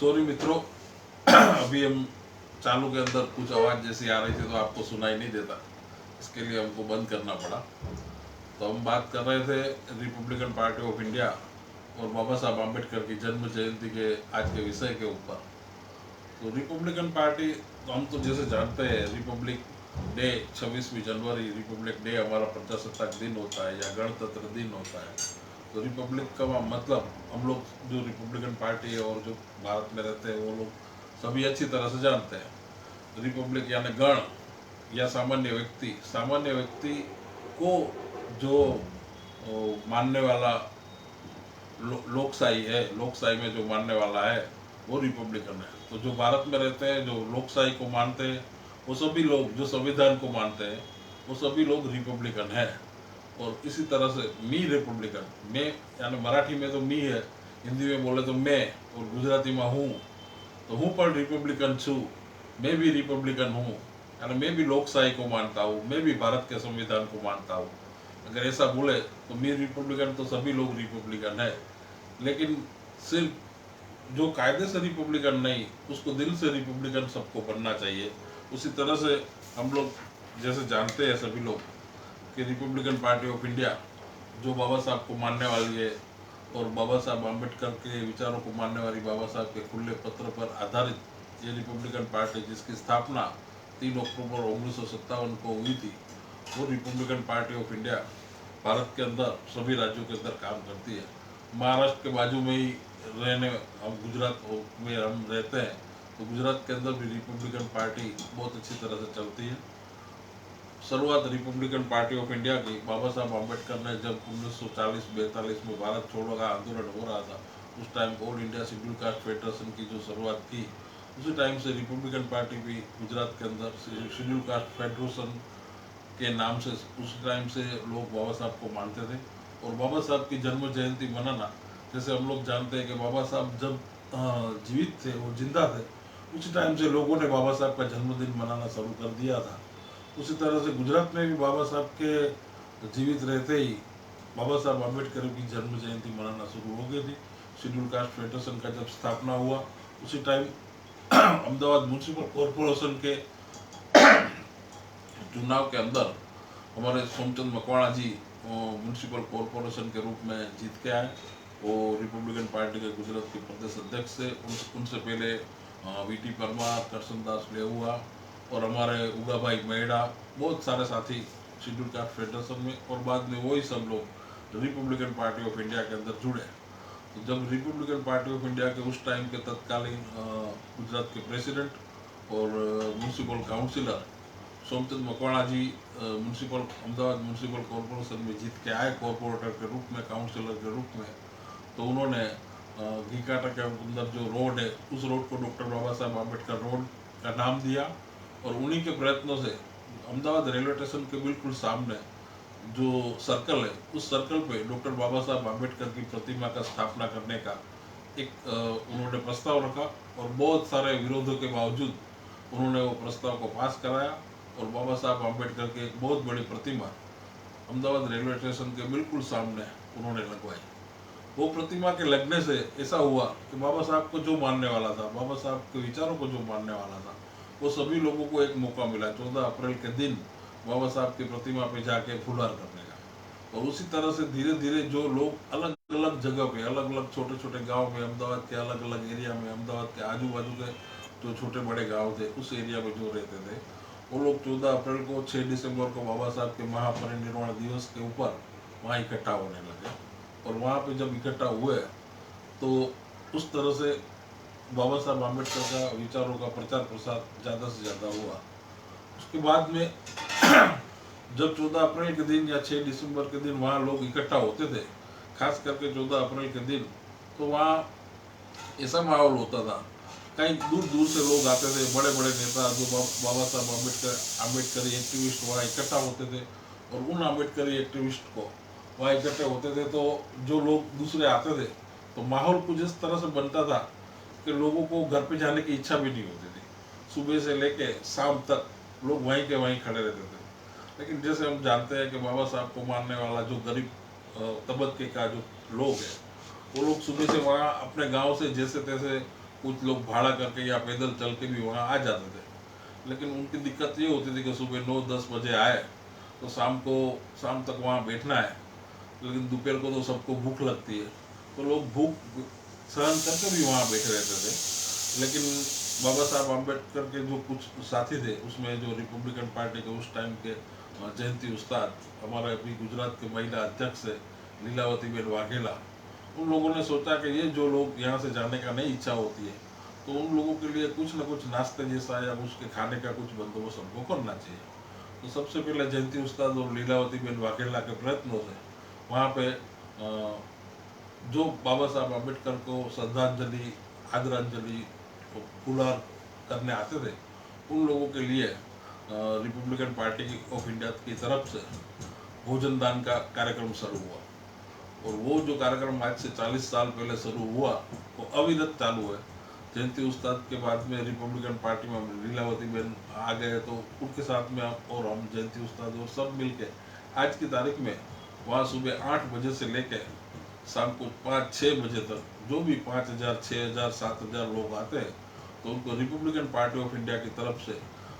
Sorry मित्रों, अभी हम चालू के अंदर कुछ आवाज़ जैसी आ रही थी तो आपको सुनाई नहीं देता, इसके लिए हमको बंद करना पड़ा। तो हम बात कर रहे थे रिपब्लिकन पार्टी ऑफ इंडिया और बाबा साहब आम्बेडकर की जन्म जयंती के आज के विषय के ऊपर। तो रिपब्लिकन पार्टी तो हम तो जैसे जानते हैं, रिपब्लिक डे 26वीं जनवरी रिपब्लिक डे हमारा प्रजासत्ताक दिन होता है या गणतंत्र दिन होता है। तो रिपब्लिक का मतलब हम लोग जो रिपब्लिकन पार्टी है और जो भारत में रहते हैं वो लोग सभी अच्छी तरह से जानते हैं। रिपब्लिक यानी गण या सामान्य व्यक्ति को जो मानने वाला लोकशाही है, लोकशाही में जो मानने वाला है वो रिपब्लिकन है। तो जो भारत में रहते हैं, जो लोकशाही को मानते हैं, वो सभी लोग जो संविधान को मानते हैं वो सभी लोग रिपब्लिकन है। और इसी तरह से मी रिपब्लिकन, मैं यानी मराठी में तो मी है, हिंदी में बोले तो मैं, और गुजराती में हूँ, तो हूँ पर रिपब्लिकन छू, मैं भी रिपब्लिकन हूँ, यानी मैं भी लोकशाही को मानता हूँ, मैं भी भारत के संविधान को मानता हूँ। अगर ऐसा बोले तो मी रिपब्लिकन तो सभी लोग रिपब्लिकन है। लेकिन सिर्फ जो कायदे से रिपब्लिकन नहीं, उसको दिल से रिपब्लिकन सबको बनना चाहिए। उसी तरह से हम लोग जैसे जानते हैं सभी लोग कि रिपब्लिकन पार्टी ऑफ इंडिया जो बाबा साहब को मानने वाली है और बाबा साहब आम्बेडकर के विचारों को मानने वाली, बाबा साहब के खुले पत्र पर आधारित ये रिपब्लिकन पार्टी जिसकी स्थापना 3 अक्टूबर 1957 को हुई थी, वो Republican party of India Bharat के अंदर सभी राज्यों के अंदर काम करती है। महाराष्ट्र के बाजू में ही रहने, हम गुजरात में हम रहते हैं, तो गुजरात के अंदर भी रिपब्लिकन पार्टी बहुत अच्छी तरह से चलती है। शुरुआत रिपब्लिकन पार्टी ऑफ इंडिया की बाबा साहब आम्बेडकर ने जब 1940-42 में भारत छोड़ो का आंदोलन हो रहा था, उस time all India schedule caste federation की जो शुरुआत की, उसी टाइम से रिपब्लिकन पार्टी भी गुजरात के अंदर शेड्यूल कास्ट फेडरेशन के नाम से उस टाइम से लोग बाबा साहब को मानते थे। और बाबा साहब की जन्म जयंती मनाना, जैसे हम लोग जानते हैं कि बाबा साहब जब जीवित थे, वो जिंदा थे, उसी टाइम से लोगों ने बाबा साहब का जन्मदिन मनाना शुरू कर दिया था। उसी तरह से गुजरात में भी बाबा साहब के जीवित रहते ही बाबा साहब आम्बेडकर की जन्म जयंती मनाना शुरू हो गई थी। शेड्यूल कास्ट फेडरेशन का जब स्थापना हुआ, उसी टाइम अहमदाबाद म्यूनसिपल कॉरपोरेशन के चुनाव के अंदर हमारे सोमचंद मकवाणा जी म्यूनसिपल कॉरपोरेशन के रूप में जीत के आए। वो रिपब्लिकन पार्टी के गुजरात के प्रदेश अध्यक्ष थे। उनसे पहले वीटी परमार, करसनदास लेहुआ और हमारे उगा भाई मेड़ा, बहुत सारे साथी शेड्यूल कास्ट फेडरेशन में, और बाद में वही सब लोग रिपब्लिकन पार्टी ऑफ इंडिया के अंदर जुड़े। तो जब रिपब्लिकन पार्टी ऑफ इंडिया के उस टाइम के तत्कालीन गुजरात के प्रेसिडेंट और म्यूनसिपल काउंसिलर सोमचंद मकवाणा जी म्यूनसिपल अहमदाबाद म्यूनसिपल कॉरपोरेशन में जीत के आए कॉरपोरेटर के रूप में, काउंसिलर के रूप में। तो उन्होंने घीकाटा के अंदर जो रोड है, उस रोड को डॉक्टर बाबा साहब आम्बेडकर रोड का नाम दिया। और उन्हीं के प्रयत्नों से अहमदाबाद रेलवे स्टेशन के बिल्कुल सामने जो सर्कल है, उस सर्कल पे डॉक्टर बाबा साहब आम्बेडकर की प्रतिमा का स्थापना करने का एक उन्होंने प्रस्ताव रखा। और बहुत सारे विरोधों के बावजूद उन्होंने वो प्रस्ताव को पास कराया और बाबा साहब आम्बेडकर की एक बहुत बड़ी प्रतिमा अहमदाबाद रेलवे स्टेशन के बिल्कुल सामने उन्होंने लगवाई। वो प्रतिमा के लगने से ऐसा हुआ कि बाबा साहब को जो मानने वाला था, बाबा साहब के विचारों को जो मानने वाला था, वो सभी लोगों को एक मौका मिला 14 अप्रैल के दिन बाबा साहब की प्रतिमा पे जाके फुलहार करने का। और उसी तरह से धीरे धीरे जो लोग अलग अलग जगह पे, अलग अलग छोटे छोटे गाँव में, अहमदाबाद के अलग अलग एरिया में, अहमदाबाद के आजू बाजू के जो छोटे बड़े गाँव थे उस एरिया में जो रहते थे, वो लोग 14 अप्रैल को 6 दिसंबर को बाबा साहब के महापरिनिर्वाण दिवस के ऊपर वहाँ इकट्ठा होने लगे। और वहाँ पे जब इकट्ठा हुए तो उस तरह से बाबा साहब आम्बेडकर का विचारों का प्रचार प्रसार ज़्यादा से ज़्यादा हुआ। उसके बाद में जब 14 अप्रैल के दिन या 6 दिसंबर के दिन वहाँ लोग इकट्ठा होते थे, खास करके 14 अप्रैल के दिन, तो वहाँ ऐसा माहौल होता था, कहीं दूर दूर से लोग आते थे, बड़े बड़े नेता जो बाबा साहब आम्बेडकरी एक्टिविस्ट वहाँ इकट्ठा होते थे। और उन आम्बेडकरी एक्टिविस्ट को वहाँ इकट्ठे होते थे, तो जो लोग दूसरे आते थे, तो माहौल कुछ इस तरह से बनता था कि लोगों को घर पे जाने की इच्छा भी नहीं होती थी। सुबह से लेके शाम तक लोग वहीं के वहीं खड़े रहते थे। लेकिन जैसे हम जानते हैं कि बाबा साहब को मानने वाला जो गरीब तबके का जो लोग है, वो लोग सुबह से वहाँ अपने गांव से जैसे तैसे कुछ लोग भाड़ा करके या पैदल चल के भी वहाँ आ जाते थे। लेकिन उनकी दिक्कत ये होती थी कि सुबह 9-10 बजे आए तो शाम तक वहाँ बैठना है, लेकिन दोपहर को तो सबको भूख लगती है, तो लोग भूख सहन करके भी वहाँ बैठे रहते थे। लेकिन बाबा साहब आम्बेडकर के जो कुछ साथी थे, उसमें जो रिपब्लिकन पार्टी के उस टाइम के जयंती उस्ताद, हमारे अभी गुजरात के महिला अध्यक्ष है लीलावती बेन वाघेला, उन लोगों ने सोचा कि ये जो लोग यहाँ से जाने का नहीं इच्छा होती है, तो उन लोगों के लिए कुछ न कुछ नाश्ते जैसा या उसके खाने का कुछ बंदोबस्त हमको करना चाहिए। तो सबसे पहले जयंती उस्ताद और लीलावती बेन वाघेला के प्रयत्नों से वहाँ पे जो बाबा साहब आम्बेडकर को श्रद्धांजलि, आदरांजलि, फुलार करने आते थे, उन लोगों के लिए रिपब्लिकन पार्टी ऑफ इंडिया की तरफ से भोजन दान का कार्यक्रम शुरू हुआ। और वो जो कार्यक्रम आज से 40 साल पहले शुरू हुआ वो अविरत चालू है। जयंती उस्ताद के बाद में रिपब्लिकन पार्टी में लीलावती बहन आ गए, तो उनके साथ में और हम जयंती उस्ताद और सब मिलके आज की तारीख में वहाँ सुबह 8 बजे से लेकर शाम को 5-6 बजे तक जो भी 5,000, 6,000, 7,000 लोग आते हैं, तो उनको रिपब्लिकन पार्टी ऑफ इंडिया की तरफ से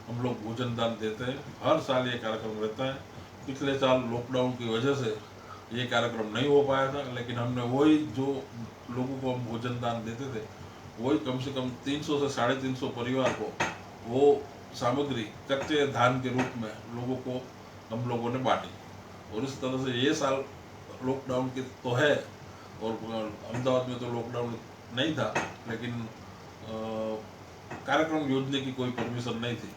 हम लोग भोजन दान देते हैं। हर साल ये कार्यक्रम रहता है। पिछले साल लॉकडाउन की वजह से ये कार्यक्रम नहीं हो पाया था, लेकिन हमने वही जो लोगों को हम भोजन दान देते थे, वही कम से कम 300 से 350 परिवार को वो सामग्री कच्चे धान के रूप में लोगों को हम लोगों ने बांटी। और इस तरह से ये साल लॉकडाउन की तो है, और अहमदाबाद में तो लॉकडाउन नहीं था, लेकिन कार्यक्रम योजने की कोई परमिशन नहीं थी।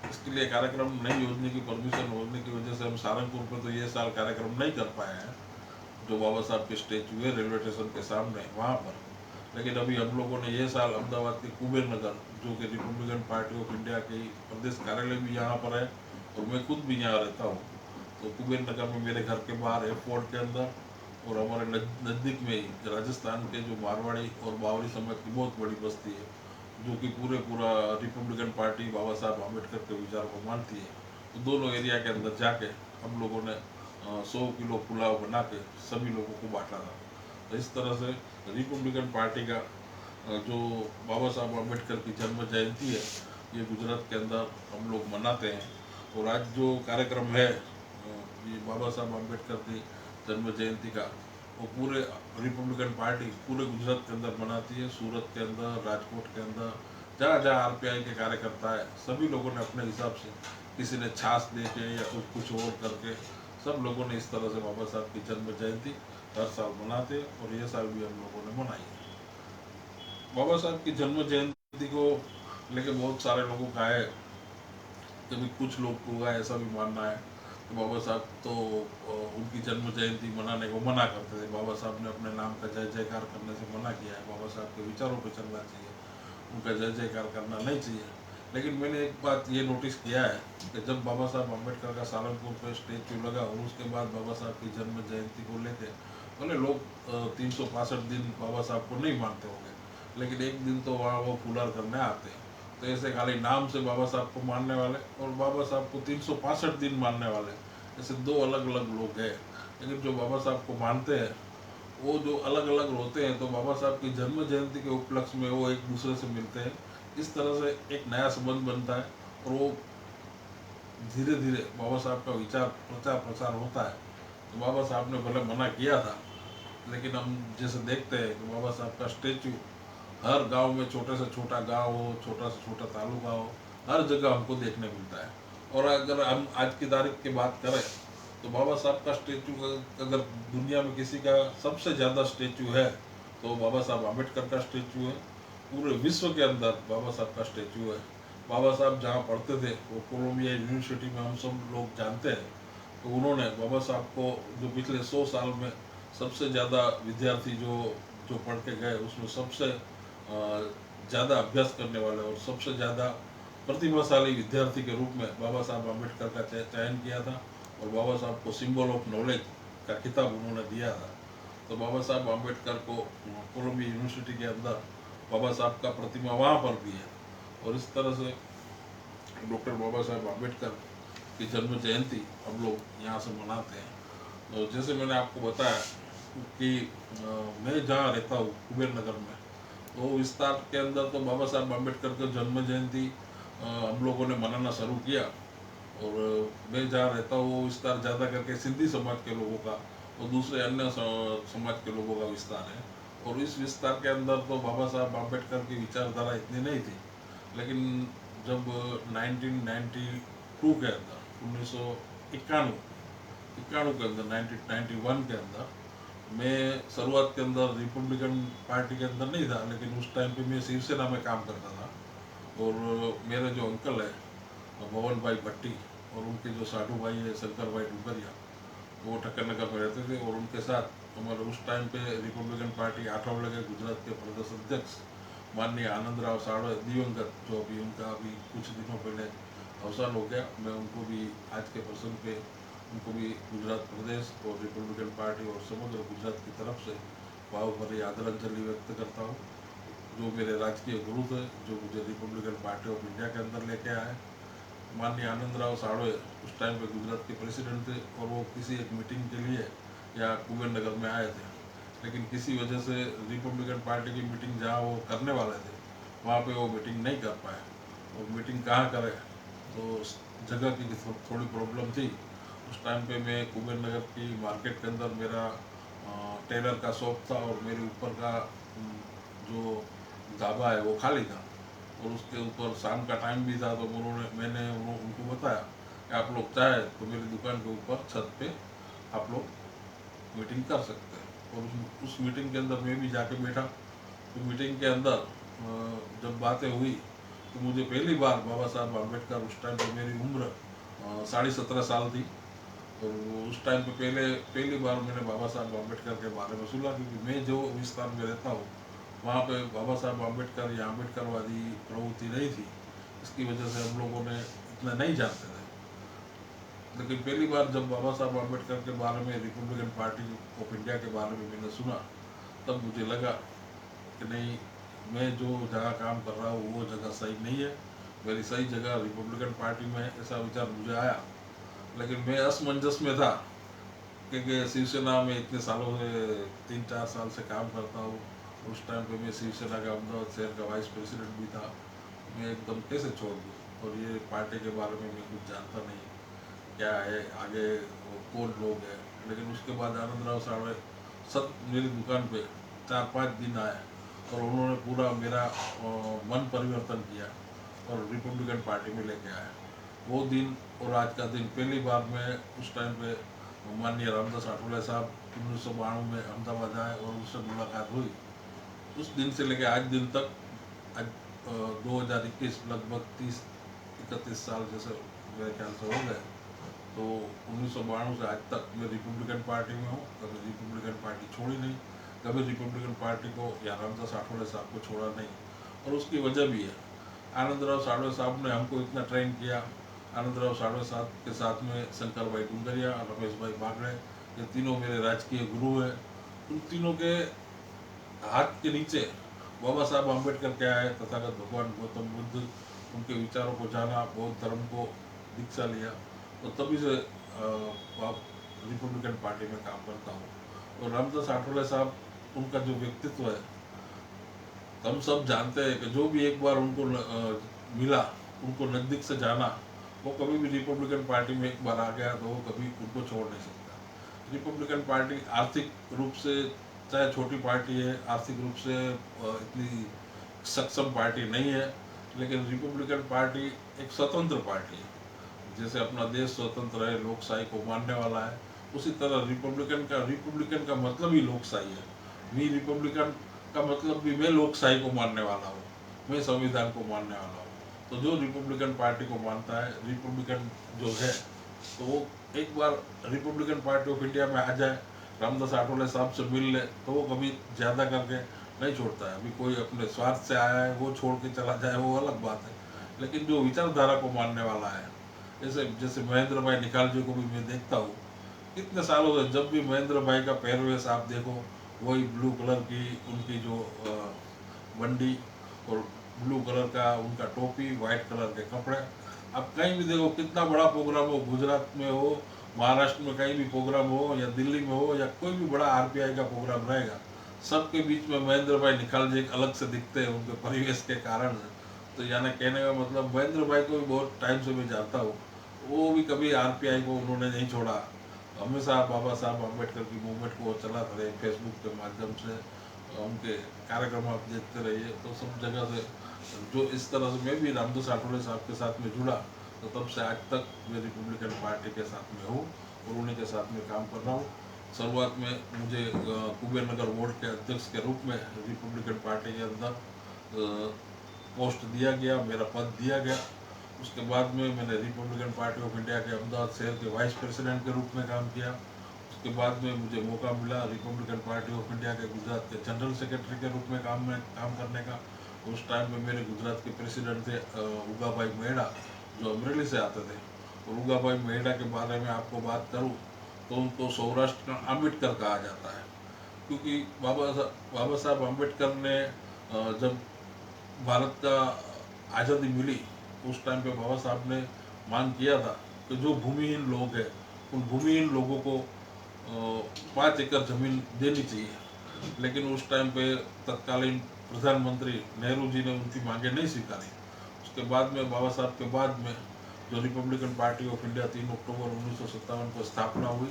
इसके लिए कार्यक्रम नहीं योजने की परमिशन होने की वजह से हम सारंगपुर में तो ये साल कार्यक्रम नहीं कर पाए हैं, जो बाबा साहब के स्टेचू है रेलवे स्टेशन के सामने वहाँ पर। लेकिन अभी हम लोगों ने ये साल अहमदाबाद के कुबेर नगर, जो कि रिपब्लिकन पार्टी ऑफ इंडिया के प्रदेश कार्यालय भी यहाँ पर है और मैं खुद भी यहाँ रहता हूँ, तो कुबेर नगर में मेरे घर के बाहर एयरपोर्ट के अंदर और हमारे नज़दीक में ही राजस्थान के जो मारवाड़ी और बावरी समाज की बहुत बड़ी बस्ती है, जो कि पूरा रिपब्लिकन पार्टी बाबा साहब आम्बेडकर के विचार को मानती है, तो दोनों एरिया के अंदर जाके हम लोगों ने 100 किलो पुलाव बना के सभी लोगों को बांटा था। तो इस तरह से रिपब्लिकन पार्टी का जो बाबा साहब आम्बेडकर की जन्म जयंती है, ये गुजरात के अंदर हम लोग मनाते हैं। और आज जो कार्यक्रम है ये बाबा साहब आम्बेडकर की जन्म जयंती का, वो पूरे रिपब्लिकन पार्टी पूरे गुजरात के अंदर मनाती है। सूरत के अंदर, राजकोट के अंदर, जहाँ जहाँ आरपीआई के कार्यकर्ता है, सभी लोगों ने अपने हिसाब से, किसी ने छाछ दे के या कुछ और करके, सब लोगों ने इस तरह से बाबा साहब की जन्म जयंती हर साल मनाते हैं, और ये साल भी हम लोगों ने मनाई है। बाबा साहब की जन्म जयंती को लेके बहुत सारे लोगों का है, कभी कुछ लोग को ऐसा भी मानना है कि बाबा साहब तो उनकी जन्म जयंती मनाने को मना करते थे। बाबा साहब ने अपने नाम का जय जयकार करने से मना किया है, बाबा साहब के विचारों पर चलना चाहिए, उनका जय जयकार करना नहीं चाहिए। लेकिन मैंने एक बात ये नोटिस किया है कि जब बाबा साहब अम्बेडकर का सालनपुर पर स्टेचू लगा और उसके बाद बाबा साहब की जन्म जयंती को लेकर भले लोग 365 दिन बाबा साहब को नहीं मानते होंगे, लेकिन एक दिन तो वहाँ वो फुलार करने आते हैं। तो ऐसे खाली नाम से बाबा साहब को मानने वाले और बाबा साहब को 365 दिन मानने वाले, ऐसे दो अलग अलग लोग हैं। लेकिन जो बाबा साहब को मानते हैं वो जो अलग अलग होते हैं, तो बाबा साहब की जन्म जयंती के उपलक्ष्य में वो एक दूसरे से मिलते हैं। इस तरह से एक नया संबंध बनता है और वो धीरे धीरे बाबा साहब का विचार प्रचार प्रसार होता है। तो बाबा साहब ने भले मना किया था, लेकिन हम जैसे देखते हैं कि बाबा साहब का स्टेचू हर गांव में, छोटे से छोटा गांव हो, छोटा से छोटा तालुका हो, हर जगह हमको देखने मिलता है। और अगर हम आज की तारीख की बात करें तो बाबा साहब का स्टेचू अगर दुनिया में किसी का सबसे ज़्यादा स्टेचू है तो बाबा साहब आम्बेडकर का स्टेचू है। पूरे विश्व के अंदर बाबा साहब का स्टेचू है। बाबा साहब जहाँ पढ़ते थे वो कोलंबिया यूनिवर्सिटी में, हम सब लोग जानते हैं। तो उन्होंने बाबा साहब को जो पिछले 100 साल में सबसे ज़्यादा विद्यार्थी जो पढ़ के गए उसमें सबसे ज़्यादा अभ्यास करने वाले और सबसे ज़्यादा प्रतिभाशाली विद्यार्थी के रूप में बाबा साहब आम्बेडकर का चयन किया था और बाबा साहब को सिंबल ऑफ नॉलेज का खिताब उन्होंने दिया था। तो बाबा साहब आम्बेडकर को कोलंबिया यूनिवर्सिटी के अंदर बाबा साहब का प्रतिमा वहाँ पर भी है। और इस तरह से डॉक्टर बाबा साहब आम्बेडकर की जन्म जयंती हम लोग यहाँ से मनाते हैं। तो जैसे मैंने आपको बताया कि मैं जहाँ रहता हूँ कुबेर नगर में, तो विस्तार के अंदर तो बाबा साहब अम्बेडकर की जन्म जयंती हम लोगों ने मनाना शुरू किया। और मैं जहाँ रहता हूँ वो विस्तार ज़्यादा करके सिंधी समाज के लोगों का और दूसरे अन्य समाज के लोगों का विस्तार है। और इस विस्तार के अंदर तो बाबा साहब अम्बेडकर की विचारधारा इतनी नहीं थी, लेकिन जब 1992 के अंदर 1991 के अंदर 1991 के अंदर मैं शुरुआत के अंदर रिपब्लिकन पार्टी के अंदर नहीं था, लेकिन उस टाइम पे मैं शिवसेना में काम करता था। और मेरे जो अंकल है मोहन भाई भट्टी और उनके जो साधु भाई है शंकर भाई डुगरिया, वो ठक्कर नगर में रहते थे। और उनके साथ हमारे उस टाइम पे रिपब्लिकन पार्टी आठवले के गुजरात के प्रदेश अध्यक्ष माननीय आनंदराव साड़वे दिवंगत, जो अभी उनका अभी कुछ दिनों पहले अवसान हो गया, मैं उनको भी आज के प्रसंग पे उनको भी गुजरात प्रदेश और रिपब्लिकन पार्टी और समग्र गुजरात की तरफ से भावभरी आदरांजलि व्यक्त करता हूँ। जो मेरे राजकीय गुरु थे, जो मुझे रिपब्लिकन पार्टी ऑफ इंडिया के अंदर लेके आए, माननीय आनंदराव साड़वे उस टाइम पे गुजरात के प्रेसिडेंट थे। और वो किसी एक मीटिंग के लिए यहाँ कुबेर नगर में आए थे, लेकिन किसी वजह से रिपब्लिकन पार्टी की मीटिंग जहाँ वो करने वाले थे वहाँ पे वो मीटिंग नहीं कर पाए। और मीटिंग कहाँ करे, तो जगह की थोड़ी प्रॉब्लम थी। उस टाइम पे मैं कुबेर नगर की मार्केट के अंदर मेरा टेलर का शॉप था और मेरे ऊपर का जो ढाबा है वो खाली था। और उसके ऊपर शाम का टाइम भी था, तो मैंने उनको बताया कि आप लोग चाहे तो मेरी दुकान के ऊपर छत पे आप लोग मीटिंग कर सकते हैं। और उस मीटिंग के अंदर मैं भी जाके बैठा। तो मीटिंग के अंदर जब बातें हुई तो मुझे पहली बार बाबा साहब अम्बेडकर, उस टाइम पर मेरी उम्र 17.5 साल थी। तो उस टाइम पे पहली बार मैंने बाबा साहब अम्बेडकर के बारे में सुना, क्योंकि मैं जो विस्तार में रहता हूँ वहाँ पे बाबा साहब अम्बेडकर या अम्बेडकरवादी प्रवृत्ति नहीं थी। इसकी वजह से हम लोगों ने इतना नहीं जानते थे। लेकिन पहली बार जब बाबा साहब अम्बेडकर के बारे में, रिपब्लिकन पार्टी ऑफ इंडिया के बारे में मैंने सुना, तब मुझे लगा कि नहीं, मैं जो जगह काम कर रहा हूँ वो जगह सही नहीं है, मेरी सही जगह रिपब्लिकन पार्टी में है, ऐसा विचार मुझे आया। लेकिन मैं असमंजस में था, क्योंकि शिवसेना में इतने सालों से 3-4 साल से काम करता हूँ। उस टाइम पे मैं शिवसेना का अहमदाबाद शहर का वाइस प्रेसिडेंट भी था। मैं एकदम कैसे छोड़ दूँ, और ये पार्टी के बारे में मैं कुछ जानता नहीं, क्या है आगे, कौन लोग हैं। लेकिन उसके बाद आनंदराव साड़वे सब मेरी दुकान पे 4-5 दिन आए और उन्होंने पूरा मेरा मन परिवर्तन किया और रिपब्लिकन पार्टी में लेके आए। वो दिन और आज का दिन, पहली बार मैं उस टाइम पे माननीय रामदास आठवले साहब 1992 में अहमदाबाद आए और उनसे मुलाकात हुई। उस दिन से लेकर आज दिन तक, आज 2021 लगभग 30-31 साल जैसे मेरे ख्याल से हो गए। तो 1992 से आज तक मैं रिपब्लिकन पार्टी में हूँ। कभी रिपब्लिकन पार्टी छोड़ी नहीं, कभी रिपब्लिकन पार्टी को या रामदास आठवले साहब को छोड़ा नहीं। और उसकी वजह भी है, आनंदराव साड़वे साहब ने हमको इतना ट्रेन किया। आनंदराव साड़वे साहब के साथ में शंकर भाई डुंगरिया, रमेश भाई बागड़े, ये तीनों मेरे राजकीय गुरु हैं। उन तीनों के हाथ के नीचे बाबा साहब अम्बेडकर क्या है, तथागत भगवान गौतम बुद्ध, उनके विचारों को जाना, बौद्ध धर्म को दीक्षा लिया। तो तभी से रिपब्लिकन पार्टी में काम करता हूँ। और रामदास आठवले साहब, उनका जो व्यक्तित्व है, हम सब जानते हैं कि जो भी एक बार उनको मिला, उनको नज़दीक से जाना, वो कभी भी रिपब्लिकन पार्टी में एक बार आ गया तो वो कभी उनको छोड़ नहीं सकता। रिपब्लिकन पार्टी आर्थिक रूप से चाहे छोटी पार्टी है, आर्थिक रूप से इतनी सक्षम पार्टी नहीं है, लेकिन रिपब्लिकन पार्टी एक स्वतंत्र पार्टी है। जैसे अपना देश स्वतंत्र है, लोकशाही को मानने वाला है, उसी तरह रिपब्लिकन का मतलब ही लोकशाही है। मी रिपब्लिकन का मतलब भी मैं लोकशाही को मानने वाला हूँ, मैं संविधान को मानने वाला हूँ। तो जो रिपब्लिकन पार्टी को मानता है, रिपब्लिकन जो है, तो वो एक बार रिपब्लिकन पार्टी ऑफ इंडिया में आ जाए, रामदास आठवले साहब से मिल ले, तो वो कभी ज़्यादा करके नहीं छोड़ता है। अभी कोई अपने स्वार्थ से आया है वो छोड़ के चला जाए, वो अलग बात है। लेकिन जो विचारधारा को मानने वाला है, जैसे जैसे महेंद्र भाई निकाल जी को भी मैं देखता हूँ, कितने सालों से जब भी महेंद्र भाई का पहरवेश आप देखो, वही ब्लू कलर की उनकी जो बंडी और ब्लू कलर का उनका टोपी, वाइट कलर के कपड़े। अब कहीं भी देखो, कितना बड़ा प्रोग्राम हो, गुजरात में हो, महाराष्ट्र में कहीं भी प्रोग्राम हो, या दिल्ली में हो, या कोई भी बड़ा आरपीआई का प्रोग्राम रहेगा, सबके बीच में महेंद्र भाई निकाल जी एक अलग से दिखते हैं उनके परिवेश के कारण। तो यानी कहने का मतलब महेंद्र भाई को भी बहुत टाइम से मैं जानता हूँ, वो भी कभी आरपीआई को उन्होंने नहीं छोड़ा, हमेशा बाबा साहब अम्बेडकर की मूवमेंट को चलाते रहे फेसबुक के माध्यम से। उनके कार्यक्रम आप देखते रहिए, तो सब जगह से जो इस तरह से मैं भी रामदास आठवले साहब के साथ में जुड़ा, तो तब से आज तक मैं रिपब्लिकन पार्टी के साथ में हूँ और उन्हीं के साथ में काम कर रहा हूँ। शुरुआत में मुझे कुबेर नगर वार्ड के अध्यक्ष के रूप में रिपब्लिकन पार्टी के अंदर पोस्ट दिया गया, मेरा पद दिया गया। उसके बाद में मैंने रिपब्लिकन पार्टी ऑफ इंडिया के अहमदाबाद शहर के वाइस प्रेसिडेंट के रूप में काम किया। उसके बाद में मुझे मौका मिला रिपब्लिकन पार्टी ऑफ इंडिया के गुजरात के जनरल सेक्रेटरी के रूप में काम करने का। उस टाइम में मेरे गुजरात के प्रेसिडेंट थे उगा भाई मेहड़ा, जो अमरेली से आते थे। और उगा भाई मेहड़ा के बारे में आपको बात करूँ तो उनको सौराष्ट्र का अम्बेडकर कहा जाता है, क्योंकि बाबा साहब अम्बेडकर ने जब भारत का आज़ादी मिली उस टाइम पे बाबा साहब ने मांग किया था कि जो भूमिहीन लोग हैं उन भूमिहीन लोगों को 5 एकड़ जमीन देनी चाहिए। लेकिन उस टाइम पे तत्कालीन प्रधानमंत्री नेहरू जी ने उनकी मांगे नहीं स्वीकारी। उसके बाद में बाबा साहब के बाद में जो रिपब्लिकन पार्टी ऑफ इंडिया 3 अक्टूबर 1957 को स्थापना हुई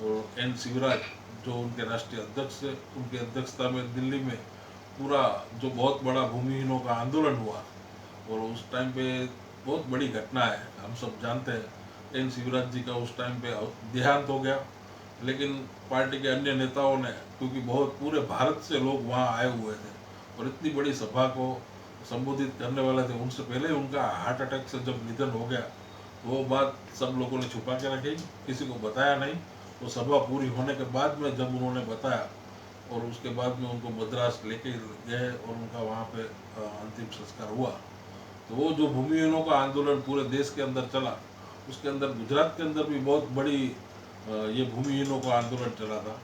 और एन शिवराज जो उनके राष्ट्रीय अध्यक्ष थे, उनकी अध्यक्षता में दिल्ली में पूरा जो बहुत बड़ा भूमिहीनों का आंदोलन हुआ। और उस टाइम पे बहुत बड़ी घटना है, हम सब जानते हैं एन शिवराज जी का उस टाइम पे देहांत हो गया। लेकिन पार्टी के अन्य नेताओं ने, क्योंकि बहुत पूरे भारत से लोग वहाँ आए हुए थे और इतनी बड़ी सभा को संबोधित करने वाले थे, उनसे पहले उनका हार्ट अटैक से जब निधन हो गया तो वो बात सब लोगों ने छुपा के रखी, किसी को बताया नहीं। वो सभा पूरी होने के बाद में जब उन्होंने बताया और उसके बाद में उनको मद्रास लेके गए और उनका वहाँ पे अंतिम संस्कार हुआ। तो वो जो भूमिहीनों का आंदोलन पूरे देश के अंदर चला, उसके अंदर गुजरात के अंदर भी बहुत बड़ी ये भूमिहीनों का आंदोलन चला था।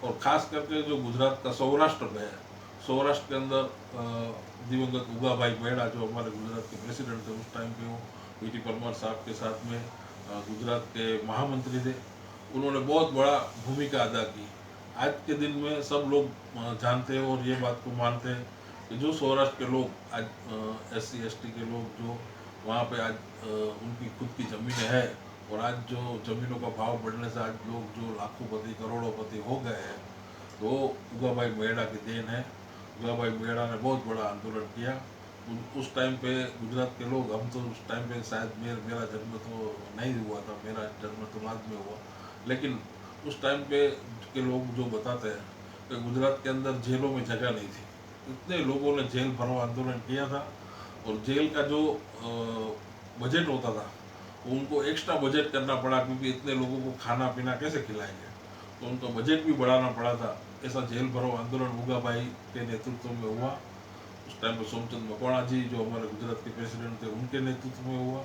और ख़ास करके जो गुजरात का सौराष्ट्र में है, सौराष्ट्र के अंदर दिवंगत उगा भाई मेहड़ा जो हमारे गुजरात के प्रेसिडेंट थे उस टाइम पे, वो पीटी परमार साहब के साथ में गुजरात के महामंत्री थे, उन्होंने बहुत बड़ा भूमिका अदा की। आज के दिन में सब लोग जानते हैं और ये बात को मानते हैं कि जो सौराष्ट्र के लोग आज SC ST के लोग जो वहाँ पे आज उनकी खुद की ज़मीनें हैं और आज जो ज़मीनों का भाव बढ़ने से आज लोग जो लाखोंपति करोड़ोंपति हो गए हैं, तो उगा भाई मेहड़ा की देन है। उगा भाई मेहड़ा ने बहुत बड़ा आंदोलन किया। उस टाइम पे गुजरात के लोग, हम तो उस टाइम पे शायद मेरा जन्म तो नहीं हुआ था, मेरा जन्म तो बाद में हुआ, लेकिन उस टाइम पे के लोग जो बताते हैं कि गुजरात के अंदर जेलों में जगह नहीं थी, इतने लोगों ने जेल भरो आंदोलन किया था। और जेल का जो बजट होता था उनको एक्स्ट्रा बजट करना पड़ा, क्योंकि इतने लोगों को खाना पीना कैसे खिलाएंगे, तो उनका बजट भी बढ़ाना पड़ा था। ऐसा जेल भरो आंदोलन उगा भाई के नेतृत्व में हुआ। उस टाइम पे सोमचंद मकवाणा जी जो हमारे गुजरात के प्रेसिडेंट थे उनके नेतृत्व में हुआ।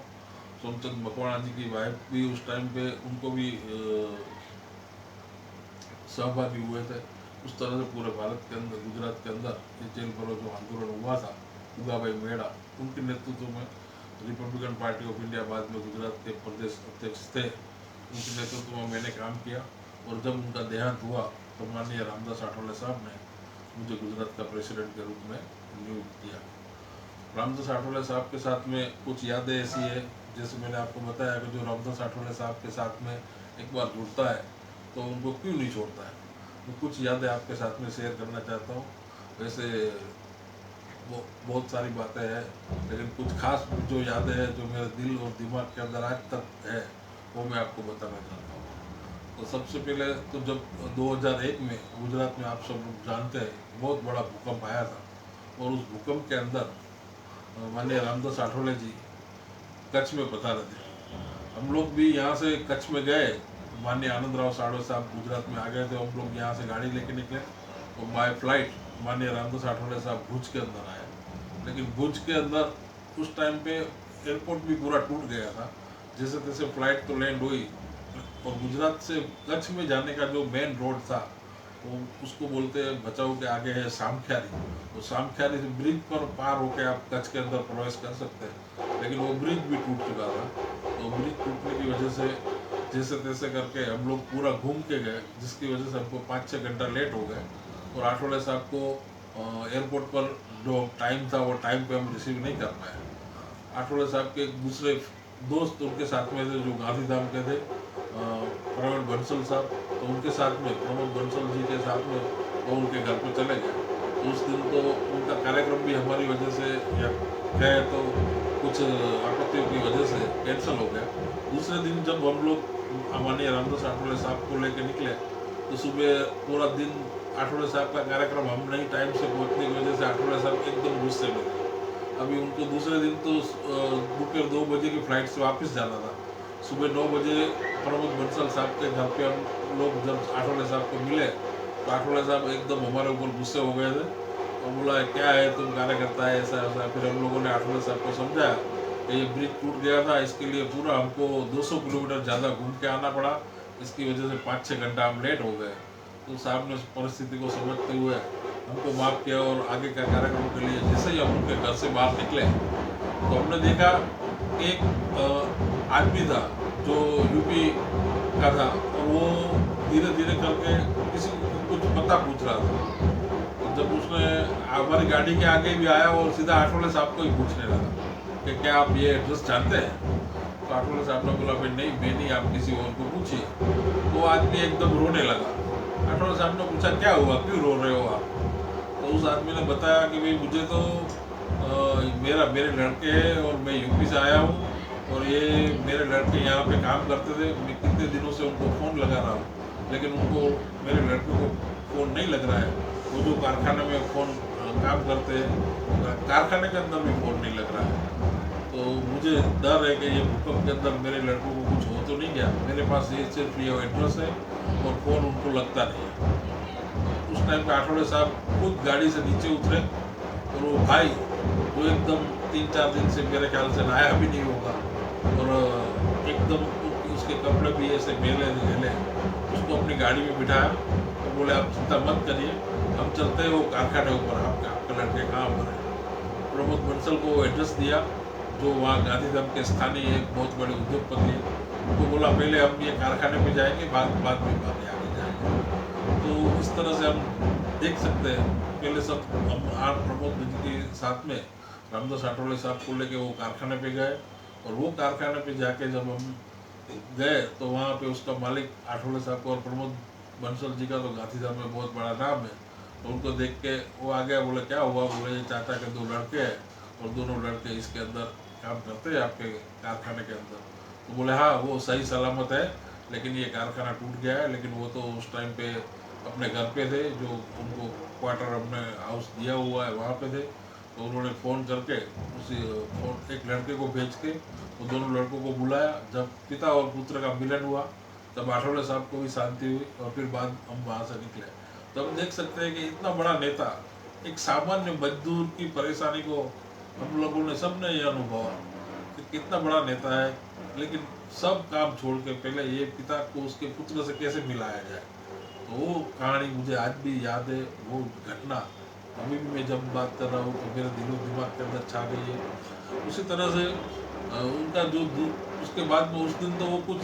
सोमचंद मकवाणा जी की वाइफ भी उस टाइम पे उनको भी सहभागी हुए थे। उस तरह से पूरे भारत के अंदर, गुजरात के अंदर ये जेल भरो जो आंदोलन हुआ था, उगा भाई मेहड़ा उनके नेतृत्व में रिपब्लिकन पार्टी ऑफ इंडिया बाद में गुजरात के प्रदेश अध्यक्ष थे, उनके नेतृत्व में मैंने काम किया। और जब उनका देहांत हुआ तो माननीय रामदास आठवले साहब ने मुझे गुजरात का प्रेसिडेंट के रूप में नियुक्त किया। रामदास आठवले साहब के साथ में कुछ यादें ऐसी है, जैसे मैंने आपको बताया कि जो रामदास आठवले साहब के साथ में एक बार जुड़ता है तो उनको क्यों नहीं छोड़ता है। तो कुछ यादें आपके साथ में शेयर करना चाहता हूँ। वैसे वो बहुत सारी बातें हैं, लेकिन कुछ खास जो यादें हैं जो मेरे दिल और दिमाग के अंदर आज तक है वो मैं आपको बताना चाहता हूँ। तो सबसे पहले तो जब 2001 में गुजरात में, आप सब लोग जानते हैं, बहुत बड़ा भूकंप आया था और उस भूकंप के अंदर माननीय रामदास आठवले जी कच्छ में पधारे थे। हम लोग भी यहाँ से कच्छ में गए, माननीय आनंदराव साड़वे साहब गुजरात में आ गए थे, हम लोग यहाँ से गाड़ी लेके निकले और बाय फ्लाइट माननीय रामदास आठवले साहब भुज के अंदर आए। लेकिन भुज के अंदर उस टाइम पे एयरपोर्ट भी पूरा टूट गया था, जैसे तैसे फ्लाइट तो लैंड हुई और गुजरात से कच्छ में जाने का जो मेन रोड था वो उसको बोलते हैं भचाऊ के आगे है सामख्यारी। तो सामख्यारी से ब्रिज पर पार होकर आप कच्छ के अंदर प्रवेश कर सकते हैं, लेकिन वो ब्रिज भी टूट चुका था। तो ब्रिज टूटने की वजह से जैसे तैसे करके हम लोग पूरा घूम के गए, जिसकी वजह से हमको 5-6 घंटा लेट हो गए। और आठवले साहब को एयरपोर्ट पर जो टाइम था वो टाइम पे हम रिसीव नहीं कर पाए। आठवले साहब के दूसरे दोस्त उनके साथ में थे जो गांधीधाम के थे, प्रवीण बंसल साहब, तो उनके साथ में प्रमोद बंसल जी के साथ में वो उनके घर पे चले गए। तो उस दिन तो उनका कार्यक्रम भी हमारी वजह से या गए तो कुछ आपत्तियों की वजह से कैंसिल हो गया। दूसरे दिन जब हम लोग माननीय रामदास आठवले साहब को लेकर निकले तो सुबह पूरा दिन आठवले साहब का कार्यक्रम हम नहीं टाइम से पहुंचने की वजह से आठवले साहब एकदम गुस्से में थे। अभी उनको दूसरे दिन तो दोपहर 2 बजे की फ्लाइट से वापस जाना था। सुबह 9 बजे प्रमोद बंसल साहब के घर पे हम लोग जब आठवले साहब को मिले तो आठवले साहब एकदम हमारे ऊपर गुस्से हो गए थे और बोला क्या है तुम कार्यकर्ता है ऐसा ऐसा। फिर हम लोगों ने आठवले साहब को समझाया कि ये ब्रिज टूट गया था, इसके लिए पूरा हमको 200 किलोमीटर ज़्यादा घूम के आना पड़ा, इसकी वजह से 5-6 घंटा हम लेट हो गए। तो साहब ने परिस्थिति को समझते हुए हमको माफ़ किया और आगे का कार्यक्रम के लिए जैसे ही हम उनके घर से बाहर निकले तो हमने देखा एक आदमी था जो यूपी का था और वो धीरे धीरे करके किसी को कुछ पता पूछ रहा था। तो जब उसने हमारी गाड़ी के आगे भी आया और सीधा आठवले साहब को ही पूछने लगा कि क्या आप ये एड्रेस जानते हैं। तो आठवले साहब ने बोला भाई नहीं मैं नहीं, आप किसी और को पूछिए। तो आदमी एकदम रोने लगा। आठवले साहब ने पूछा क्या हुआ, क्यों रो रहे हो आप। तो उस आदमी ने बताया कि भाई मुझे तो मेरे लड़के हैं और मैं यूपी से आया हूँ और ये मेरे लड़के यहाँ पे काम करते थे, मैं कितने दिनों से उनको फ़ोन लगा रहा हूँ लेकिन उनको मेरे लड़के को फ़ोन नहीं लग रहा है। वो जो कारखाने में फ़ोन काम करते हैं कारखाने के अंदर भी फ़ोन नहीं लग रहा है। तो मुझे डर है कि ये भूकंप के अंदर मेरे लड़कों को कुछ हो तो नहीं गया। मेरे पास ये सिर्फ ये एड्रेस है और फ़ोन उनको लगता नहीं है। उस टाइम पे आठवले साहब खुद गाड़ी से नीचे उतरे और वो भाई जो एकदम 3-4 दिन से मेरे ख्याल से नहाया भी नहीं होगा और एकदम उसके कपड़े भी ऐसे मेले उसको अपनी गाड़ी में बिठाया और बोले आप चिंता मत करिए, हम चलते हैं वो कारखाने ऊपर, आपका लड़के कहाँ पर है। प्रमोद बंसल को एड्रेस दिया जो वहाँ गांधीधाम के स्थानीय एक बहुत बड़े उद्योगपति है। उनको बोला पहले हम ये कारखाने में जाएंगे, बाद में आगे जाएंगे। तो इस तरह से हम देख सकते हैं पहले सब हम प्रमोद जी के साथ में रामदास आठवले साहब को लेके वो कारखाने पे गए और वो कारखाने पे जाके जब हम गए तो वहाँ पे उसका मालिक आठवले साहब को और प्रमोद बंसल जी का तो गांधीधाम में बहुत बड़ा नाम है। तो उनको देख के वो आ गया, बोले क्या हुआ। बोले ये चाचा के 2 लड़के हैं और दोनों लड़के इसके अंदर काम करते हैं आपके कारखाने के अंदर। तो बोले हाँ वो सही सलामत है लेकिन ये कारखाना टूट गया है। लेकिन वो तो उस टाइम पे अपने घर पे थे, जो उनको क्वार्टर अपने हाउस दिया हुआ है वहाँ पे थे। तो उन्होंने फ़ोन करके उसी एक लड़के को भेज के वो दोनों लड़कों को बुलाया। जब पिता और पुत्र का मिलन हुआ तब आठवले साहब को भी शांति हुई और फिर बाद हम वहाँ से निकले। तो हम देख सकते हैं कि इतना बड़ा नेता एक सामान्य मजदूर की परेशानी को हम लोगों ने सबने ये अनुभव कि कितना बड़ा नेता है, लेकिन सब काम छोड़ के पहले ये पिता को उसके पुत्र से कैसे मिलाया जाए। तो वो कहानी मुझे आज भी याद है। वो घटना अभी भी मैं जब बात कर रहा हूँ तो मेरे दिलो दिमाग के अंदर छा गई है। उसी तरह से उनका जो उसके बाद में उस दिन तो वो कुछ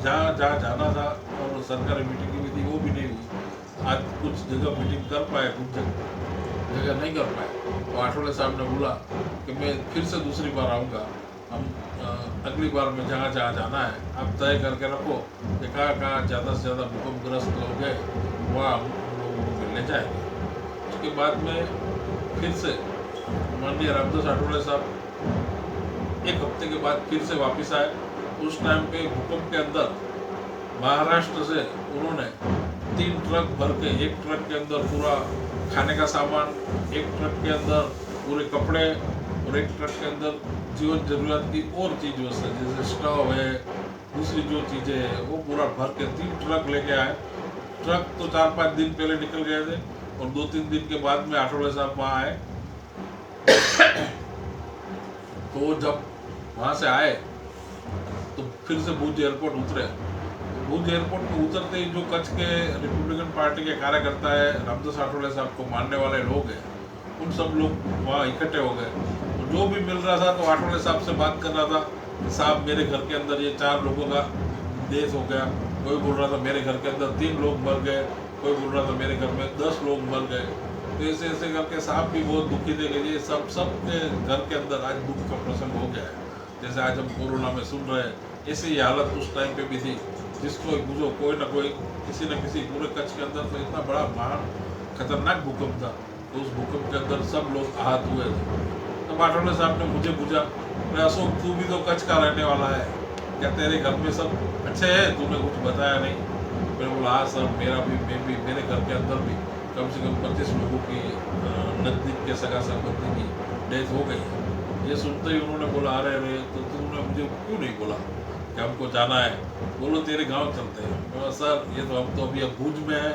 जहाँ जाना था और सरकारी मीटिंग भी थी वो भी नहीं हुई। आज कुछ जगह मीटिंग कर पाए, कुछ जगह नहीं कर पाए। तो आठवले साहब ने बोला कि मैं फिर से दूसरी बार आऊँगा, हम अगली बार में जहाँ जाना है आप तय करके रखो कि कहाँ ज़्यादा से ज़्यादा भूकंपग्रस्त लोग हैं वहाँ हम लोगों को मिलने जाएंगे। उसके बाद में फिर से माननीय रामदास आठवले साहब 1 हफ्ते के बाद फिर से वापस आए। उस टाइम पे भूकंप के अंदर महाराष्ट्र से उन्होंने 3 ट्रक भर के, एक ट्रक के अंदर पूरा खाने का सामान, एक ट्रक के अंदर पूरे कपड़े और एक ट्रक के अंदर जीवन जरूरत की और चीज़ वस्तु जैसे स्टोव है, दूसरी जो चीज़ें हैं वो पूरा भर के 3 ट्रक लेके आए। ट्रक तो 4-5 दिन पहले निकल गए थे और 2-3 दिन के बाद में आठवले साहब वहाँ आए। तो जब वहाँ से आए तो फिर से भुज एयरपोर्ट उतरे। भुज एयरपोर्ट पर उतरते ही जो कच्छ के रिपब्लिकन पार्टी के कार्यकर्ता है, रामदास आठवले साहब को मानने वाले लोग हैं, उन सब लोग वहाँ इकट्ठे हो गए। और जो भी मिल रहा था तो आठवले साहब से बात कर रहा था कि साहब मेरे घर के अंदर ये 4 लोगों का देश हो गया कोई बोल रहा था मेरे घर के अंदर 3 लोग मर गए, कोई बोल रहा था मेरे घर में 10 लोग मर गए। तो ऐसे ऐसे करके साहब भी बहुत दुखी थे कि ये सब के घर के अंदर आज दुख का प्रसंग हो गया है। जैसे आज हम कोरोना में सुन रहे हैं, ऐसी ही हालत उस टाइम पे भी थी। जिसको बुझो कोई ना कोई किसी न किसी पूरे कच्छ के अंदर तो इतना बड़ा महान खतरनाक भूकंप था, तो उस भूकंप के अंदर सब लोग आहत हुए थे। तो आठवले साहब ने मुझे पूछा, अशोक तू भी तो कच्छ का रहने वाला है, क्या तेरे घर में सब अच्छे हैं, तूने कुछ बताया नहीं। मैंने बोला हाँ सर, मैं भी मेरे घर के अंदर भी कम से कम 25 लोगों की नज़दीक के सगा संबंधी की डेथ हो गई है। ये सुनते ही उन्होंने बोला अरे अरे तो तुमने मुझे क्यों नहीं बोला कि हमको जाना है, बोलो तेरे गांव चलते हैं। बोला सर ये तो हम तो अभी अब भुज में है,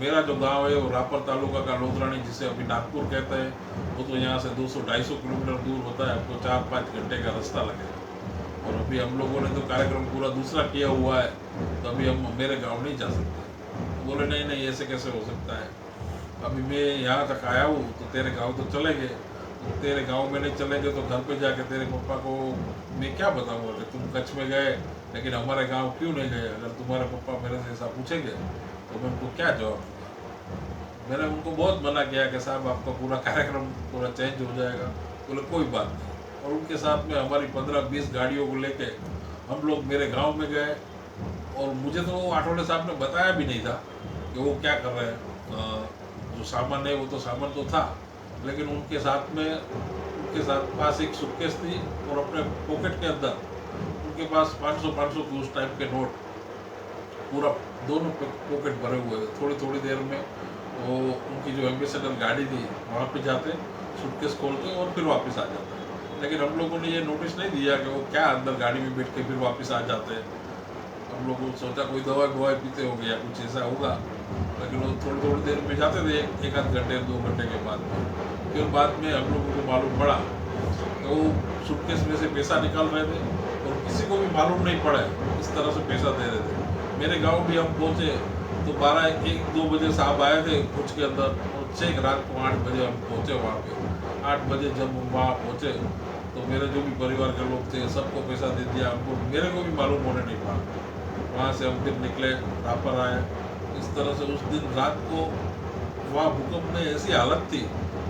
मेरा जो गांव है वो रापर तालुका का लोधरानी, जिसे अभी नागपुर कहते हैं, वो तो यहाँ से 200-250 किलोमीटर दूर होता है, हमको 4-5 घंटे का रास्ता लगेगा। और अभी हम लोगों ने तो कार्यक्रम पूरा दूसरा किया हुआ है, तो अभी हम मेरे गाँव नहीं जा सकते। बोले नहीं नहीं ऐसे कैसे हो सकता है, अभी मैं यहाँ तक आया हूँ तो तेरे गांव तो चले गए, तो तेरे गांव में नहीं चलेंगे तो घर पे जाके तेरे पापा को मैं क्या बताऊँगा कि तुम कच्छ में गए लेकिन हमारे गांव क्यों नहीं गए। अगर तुम्हारे पापा मेरे से ऐसा पूछेंगे तो मैं उनको क्या जवाब दूँगा। मैंने उनको बहुत मना किया कि साहब आपका पूरा कार्यक्रम पूरा चेंज हो जाएगा। बोले कोई बात नहीं। और उनके साथ में हमारी 15-20 गाड़ियों को लेके हम लोग मेरे गाँव में गए। और मुझे तो आठवले साहब ने बताया भी नहीं था कि वो क्या कर रहे हैं। जो सामान है वो तो सामान तो था, लेकिन उनके साथ पास एक सूटकेस थी और अपने पॉकेट के अंदर उनके पास 500 के उस टाइप के नोट पूरा दोनों पॉकेट भरे हुए थे। थोड़ी थोड़ी देर में वो उनकी जो एम्बेसडर गाड़ी थी वहाँ पे जाते, सूटकेस खोलते और फिर वापस आ जाते। लेकिन हम लोगों ने ये नोटिस नहीं दिया कि वो क्या अंदर गाड़ी में बैठ के फिर वापस आ जाते। हम लोगों ने सोचा कोई दवाई पीते होंगे या कुछ ऐसा होगा, लेकिन वो थोड़ी देर में जाते थे, एक आध घंटे 2 घंटे के बाद में। फिर बाद में हम लोगों को मालूम पड़ा तो वो सूटकेस में से पैसा निकाल रहे थे और किसी को भी मालूम नहीं पड़ा इस तरह से पैसा दे रहे थे। मेरे गांव भी हम पहुंचे तो 12-1-2 बजे साहब आए थे कुछ के अंदर, और 6 रात को 8 बजे हम पहुंचे वहाँ पे। 8 बजे जब हम वहाँ पहुँचे तो मेरे जो भी परिवार के लोग थे सबको पैसा दे दिया हमको, मेरे को भी मालूम होने नहीं पाया। वहाँ से हम फिर निकले, रापर आए। इस तरह से उस दिन रात को वहाँ भूकंप में ऐसी हालत थी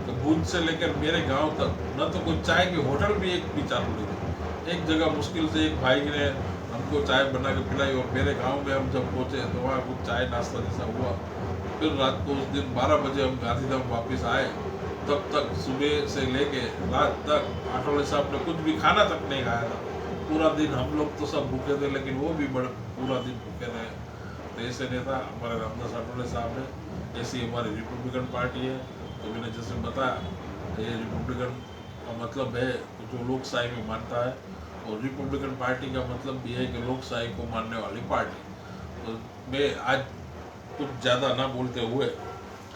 कि भुज से लेकर मेरे गांव तक न तो कोई चाय की होटल भी एक भी चालू नहीं थी। एक जगह मुश्किल से एक भाई ने हमको चाय बना के पिलाई और मेरे गांव में हम जब पहुँचे तो वहाँ कुछ चाय नाश्ता जैसा हुआ। फिर रात को उस दिन 12 बजे हम गांधीधाम वापस आए। तब तक सुबह से लेके रात तक आठवले साहब ने कुछ भी खाना तक नहीं खाया था। पूरा दिन हम लोग तो सब भूखे थे, लेकिन वो भी पूरा दिन भूखे रहे। तो ऐसे नेता हमारे रामदास आठवले साहब ने, ऐसी हमारी रिपब्लिकन पार्टी है। तो मैंने जैसे बताया ये रिपब्लिकन का मतलब है जो लोकशाही में मानता है, और रिपब्लिकन पार्टी का मतलब भी है कि लोकशाही को मानने वाली पार्टी। तो मैं आज कुछ ज़्यादा ना बोलते हुए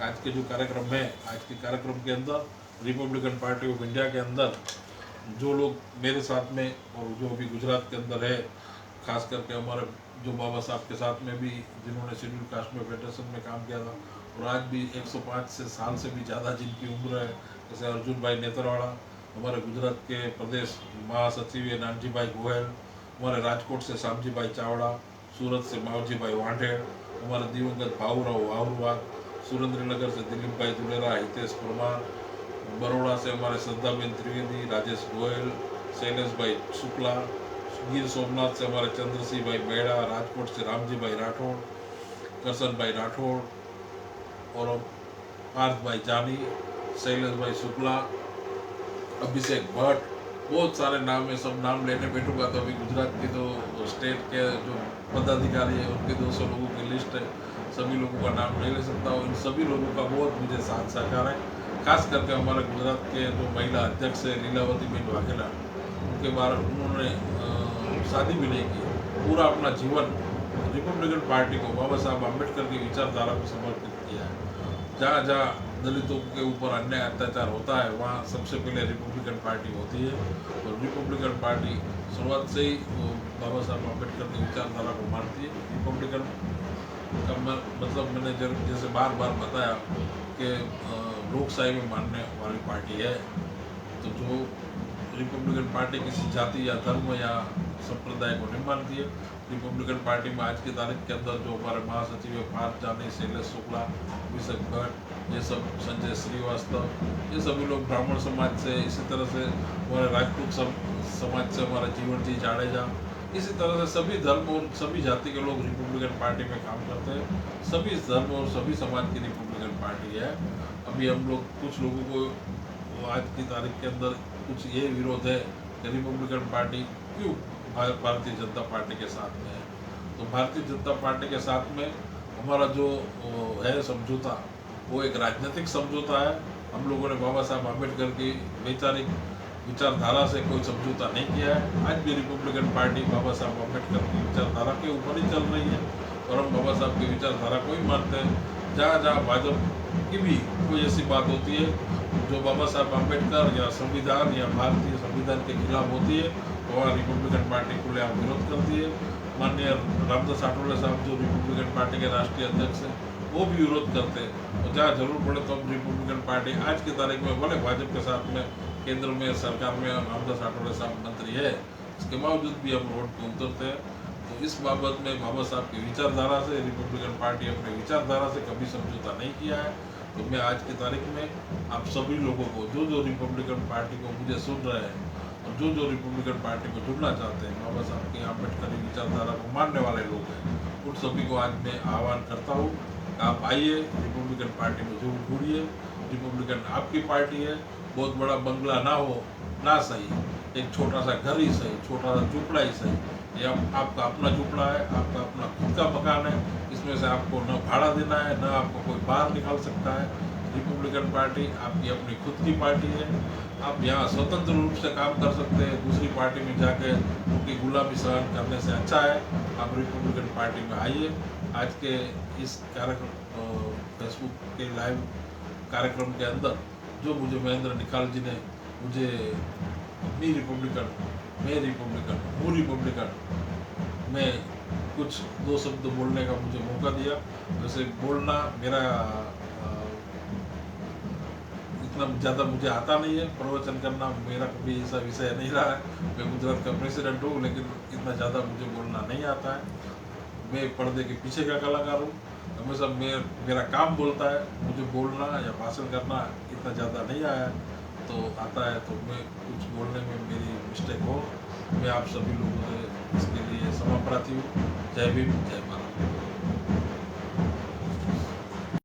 आज के जो कार्यक्रम है, आज के कार्यक्रम के अंदर रिपब्लिकन पार्टी ऑफ इंडिया के अंदर जो लोग मेरे साथ में और जो अभी गुजरात के अंदर है, खास करके हमारे जो बाबा साहब के साथ में भी जिन्होंने शेड्यूल कास्ट में फेडरेशन में काम किया था और आज भी 105 साल से भी ज़्यादा जिनकी उम्र है, जैसे अर्जुन भाई नेतरवाड़ा, हमारे गुजरात के प्रदेश महासचिव है नानजी भाई गोयल, हमारे राजकोट से श्यामजी भाई चावड़ा, सूरत से मावजी भाई वांढेड़, हमारे दिवंगत भाऊराव वाहुरवा, सुरेंद्रनगर से दिलीप भाई दुलेरा, हितेश परमार, बड़ौदा से हमारे श्रद्धाबेन त्रिवेदी, राजेश गोयल, शैलेश भाई शुक्ला, गिर सोमनाथ से हमारे चंद्र सिंह भाई बेड़ा, राजकोट से रामजी भाई राठौड़, करसन भाई राठौड़ और पार्थ भाई जानी, शैलेश भाई शुक्ला, अभिषेक भट्ट, बहुत सारे नाम है। सब नाम लेने बैठूंगा तो अभी गुजरात की तो स्टेट के जो पदाधिकारी है उनके 200 लोगों की लिस्ट है, सभी लोगों का नाम नहीं ले सकता हूँ। इन सभी लोगों का बहुत मुझे साथ सहकार है। खास करके हमारे गुजरात के जो महिला अध्यक्ष है लीलावती बेन वाघेला, उनके बारे उन्होंने शादी भी नहीं की, पूरा अपना जीवन रिपब्लिकन पार्टी को, बाबा साहब अम्बेडकर की विचारधारा को समर्पित किया है। जहाँ जहाँ दलितों के ऊपर अन्याय अत्याचार होता है वहाँ सबसे पहले रिपब्लिकन पार्टी होती है। और रिपब्लिकन पार्टी शुरुआत से ही बाबा साहब अम्बेडकर की विचारधारा को मानती है। रिपब्लिकन का मतलब मैंने जैसे बार बार बताया कि लोकशाही में मानने वाली पार्टी है। तो जो रिपब्लिकन पार्टी किसी जाति या धर्म या संप्रदाय को नहीं मानती है। रिपब्लिकन पार्टी में आज की तारीख के अंदर जो हमारे महासचिव है पार्थ जानी, शैलेश शुक्ला, अभिषेक भट्ट, ये सब, संजय श्रीवास्तव, ये सभी लोग ब्राह्मण समाज से, इसी तरह से हमारे राजपूत समाज से हमारा जीवन जी जाडेजा, इसी तरह से सभी धर्म और सभी जाति के लोग रिपब्लिकन पार्टी में काम करते हैं। सभी धर्म और सभी समाज की रिपब्लिकन पार्टी है। अभी हम लोग कुछ लोगों को आज की तारीख के अंदर कुछ ये विरोध है कि रिपब्लिकन पार्टी क्यों भारतीय जनता पार्टी के साथ में है। तो भारतीय जनता पार्टी के साथ में हमारा जो है समझौता, वो एक राजनीतिक समझौता है। हम लोगों ने बाबा साहब आम्बेडकर की वैचारिक विचारधारा से कोई समझौता नहीं किया है। आज भी रिपब्लिकन पार्टी बाबा साहब आम्बेडकर की विचारधारा के ऊपर ही चल रही है और हम बाबा साहब की विचारधारा को ही मानते हैं। जहाँ जहाँ भाजपा की भी कोई ऐसी बात होती है जो बाबा साहब आम्बेडकर या संविधान या भारतीय संविधान के खिलाफ होती है, वहाँ रिपब्लिकन पार्टी खुलेआम विरोध करती है। माननीय रामदास आठवले साहब जो रिपब्लिकन पार्टी के राष्ट्रीय अध्यक्ष हैं, वो भी विरोध करते हैं। और जहाँ जरूर पड़े तो हम रिपब्लिकन पार्टी आज की तारीख में भले भाजपा के साथ में केंद्र में सरकार में रामदास आठवले साहब मंत्री है, इसके बावजूद भी हम रोड पर उतरते हैं। तो इस बाबत में बाबा साहब की विचारधारा से रिपब्लिकन पार्टी अपनी विचारधारा से कभी समझौता नहीं किया है। तो मैं आज की तारीख में आप सभी लोगों को, जो रिपब्लिकन पार्टी को मुझे सुन रहे हैं और जो रिपब्लिकन पार्टी को जुड़ना चाहते हैं, बाबा साहब की आम्बेडकरी विचारधारा को मानने वाले लोग हैं, उन सभी को आज मैं आह्वान करता हूँ, आप आइए रिपब्लिकन पार्टी में जरूर जुड़िए। रिपब्लिकन आपकी पार्टी है, बहुत बड़ा बंगला ना हो ना सही, एक छोटा सा घर ही सही, छोटा सा झुपड़ा ही सही, ये आपका अपना झुपड़ा है, आपका अपना खुद का मकान है, इसमें से आपको न भाड़ा देना है, न आपको कोई बाहर निकाल सकता है। रिपब्लिकन पार्टी आपकी अपनी खुद की पार्टी है। आप यहाँ स्वतंत्र रूप से काम कर सकते हैं। दूसरी पार्टी में जाके उनकी गुलामी सहन करने से अच्छा है आप रिपब्लिकन पार्टी में आइए। आज के इस कार्यक्रम फेसबुक के लाइव कार्यक्रम के अंदर जो मुझे महेंद्र निकाल जी ने मुझे मी रिपब्लिकन, मैं रिपब्लिकन, हूँ रिपब्लिकन में कुछ दो शब्द बोलने का मुझे मौका दिया। वैसे बोलना मेरा इतना ज़्यादा मुझे आता नहीं है, प्रवचन करना मेरा कभी ऐसा विषय नहीं रहा है। मैं गुजरात का प्रेसिडेंट हूँ, लेकिन इतना ज़्यादा मुझे बोलना नहीं आता है। मैं पर्दे के पीछे का कलाकार हूँ। हमेशा मेरा काम बोलता है, मुझे बोलना या भाषण करना इतना ज़्यादा नहीं आया, तो आता है तो मैं कुछ बोलने में मेरी मिस्टेक हो, मैं आप सभी लोगों से इसके लिए क्षमा प्रार्थी हूँ। जय भीम, जय भारत।